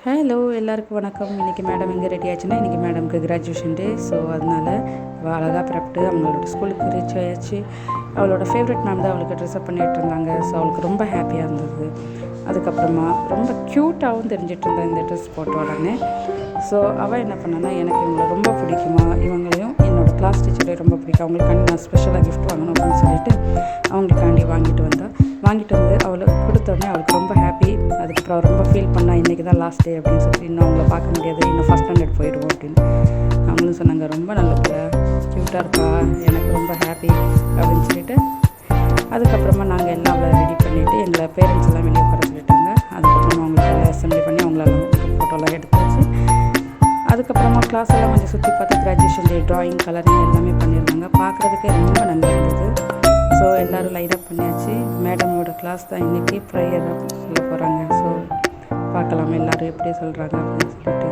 Hello எல்லாருக்கும் வணக்கம். இன்றைக்கி மேடம் எங்கே ரெடி ஆச்சுன்னா, இன்றைக்கி மேடம்க்கு கிராஜுவேஷன் டே. ஸோ அதனால் அழகாக பிறப்பிட்டு அவங்களோட ஸ்கூலுக்கு ரீச் ஆயாச்சு. அவளோட ஃபேவரட் மேம் தான் அவளுக்கு ட்ரெஸ்அப் பண்ணிகிட்டு இருந்தாங்க. ஸோ அவளுக்கு ரொம்ப ஹாப்பியாக இருந்தது. அதுக்கப்புறமா ரொம்ப க்யூட்டாகவும் தெரிஞ்சிட்டு இருந்தா இந்த ட்ரெஸ் போட்ட உடனே. ஸோ அவள் என்ன பண்ணான்னா, எனக்கு இவங்களை ரொம்ப பிடிக்குமா, இவங்களையும் என்னோடய கிளாஸ் டீச்சரையும் ரொம்ப பிடிக்கும், அவங்களுக்காண்டி நான் ஸ்பெஷலாக கிஃப்ட் வாங்கணும் அப்படின்னு சொல்லிட்டு அவங்களுக்காண்டி வாங்கிட்டு வந்து அவளுக்கு கொடுத்தோடனே அவளுக்கு ரொம்ப ஹாப்பி. அதுக்கப்புறம் ரொம்ப ஃபீல் பண்ணால் இன்றைக்கி தான் லாஸ்ட் டே அப்படின்னு சொல்லிட்டு இன்னும் அவங்கள பார்க்க முடியாது, இன்னும் ஃபஸ்ட் ஸ்டாண்டர்ட் போயிடுவோம் அப்படின்னு. அவங்களும் சொன்னாங்க, ரொம்ப நல்ல பிள்ளை, க்யூட்டாக இருக்கா, எனக்கு ரொம்ப ஹாப்பி அப்படின்னு சொல்லிட்டு. அதுக்கப்புறமா நாங்கள் எல்லாம் அவளை ரெடி பண்ணிவிட்டு எங்களை பேரண்ட்ஸ் எல்லாம் வெளியே உட்கார சொல்லிட்டாங்க. அதுக்கப்புறமா அவங்களுக்கு எல்லாம் அசம்பிளி பண்ணி அவங்களெல்லாம் ஃபோட்டோலாம் எடுத்தாச்சு. அதுக்கப்புறமா கிளாஸ் எல்லாம் கொஞ்சம் சுற்றி பார்த்து கிராஜுவேஷன் டே ட்ராயிங், கலரிங் எல்லாமே பண்ணியிருந்தாங்க. பார்க்குறதுக்கே ரொம்ப நல்லா இருந்தது. ஸோ எல்லோரும் லைனப் பண்ணியாச்சு. மேடமோட கிளாஸ் தான் இன்றைக்கி ப்ரேயர் சொல்ல போகிறாங்க. ஸோ பார்க்கலாம் எல்லோரும் எப்படி சொல்கிறாங்க அப்படின்னு சொல்லிட்டு.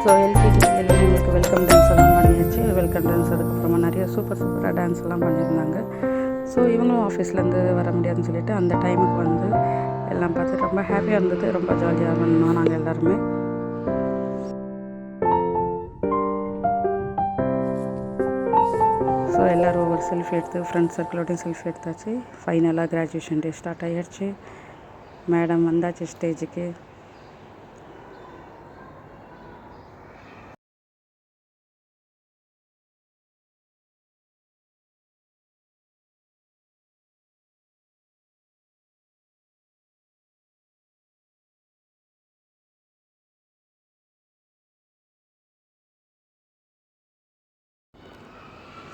ஸோ எல்கேஜி பிள்ளைகளும் எங்களுக்கு வெல்கம் டான்ஸ் எல்லாம் பண்ணியாச்சு. வெல்கம் டான்ஸ் அதுக்கப்புறமா நிறைய சூப்பராக டான்ஸ் எல்லாம் பண்ணியிருந்தாங்க. ஸோ இவங்களும் ஆஃபீஸ்லேருந்து வர முடியாதுன்னு சொல்லிட்டு அந்த டைமுக்கு வந்து எல்லாம் பார்த்து ரொம்ப ஹாப்பியாக இருந்தது. ரொம்ப ஜாலியாக பண்ணோம் நாங்கள் எல்லாருமே. ஸோ எல்லோரும் ஒவ்வொரு செல்ஃபி எடுத்து ஃப்ரெண்ட்ஸ் சர்க்கிளோடையும் செல்ஃபி எடுத்தாச்சு. ஃபைனலாக கிராஜுவேஷன் டே ஸ்டார்ட் ஆகிடுச்சு. மேடம் வந்தாச்சு ஸ்டேஜுக்கு.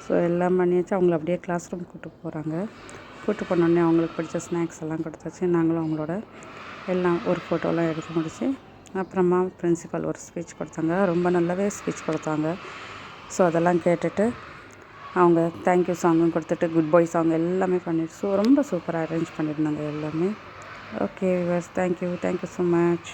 ஸோ எல்லாம் பண்ணியாச்சு. அவங்கள அப்படியே கிளாஸ் ரூம் கூப்பிட்டு போகிறாங்க. கூப்பிட்டு போனோடனே அவங்களுக்கு பிடிச்ச ஸ்நாக்ஸ் எல்லாம் கொடுத்தாச்சு. நாங்களும் அவங்களோட எல்லாம் ஒரு ஃபோட்டோலாம் எடுத்து முடிச்சு அப்புறமா பிரின்சிபல் ஒரு ஸ்பீச் கொடுத்தாங்க. ரொம்ப நல்லாவே ஸ்பீச் கொடுத்தாங்க. ஸோ அதெல்லாம் கேட்டுட்டு அவங்க தேங்க்யூ சாங்கும் கொடுத்துட்டு குட் பாய் சாங் எல்லாமே பண்ணிட்டு ஸோ ரொம்ப சூப்பராக அரேஞ்ச் பண்ணியிருந்தாங்க எல்லாமே. Okay viewers, thank you so much.